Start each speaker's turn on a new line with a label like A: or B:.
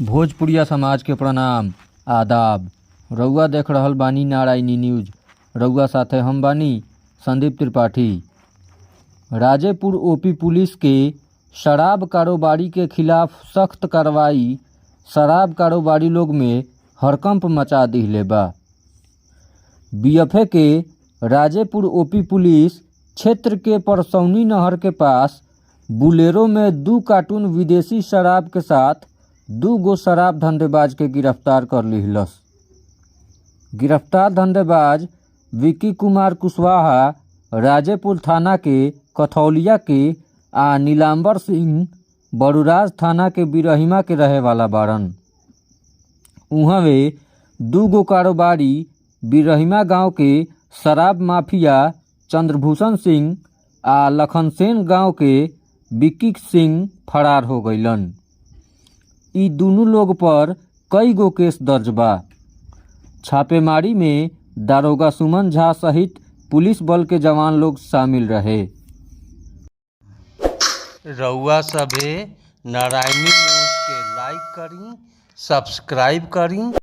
A: भोजपुरिया समाज के प्रणाम आदाब। रउआ देख रहल बानी नारायणी न्यूज। रउआ साथे हम बानी संदीप त्रिपाठी। राजेपुर ओपी पुलिस के शराब कारोबारी के खिलाफ सख्त कार्रवाई। शराब कारोबारी लोग में हड़कंप मचा दिहले बा। बीएफए के राजेपुर ओपी पुलिस क्षेत्र के परसौनी नहर के पास बुलेरो में 2 कार्टून विदेशी शराब के साथ 2 गो शराब धंधेबाज के गिरफ्तार कर लिहलस। गिरफ्तार धंधेबाज विक्की कुमार कुशवाहा राजेपुर थाना के कथौलिया के आ नीलांबर सिंह बड़ूराज थाना के बिरहिमा के रहे वाला बारन। उहवे 2 गो कारोबारी बिरहिमा गांव के शराब माफिया चंद्रभूषण सिंह आ लखनसेन गांव के विक्की सिंह फरार हो गईलन। ई दुनू लोग पर कई गो केस दर्ज बा। छापेमारी में दारोगा सुमन झा सहित पुलिस बल के जवान लोग शामिल रहे।
B: रउआ सभे नारायणी न्यूज के लाइक करी, सब्सक्राइब करी।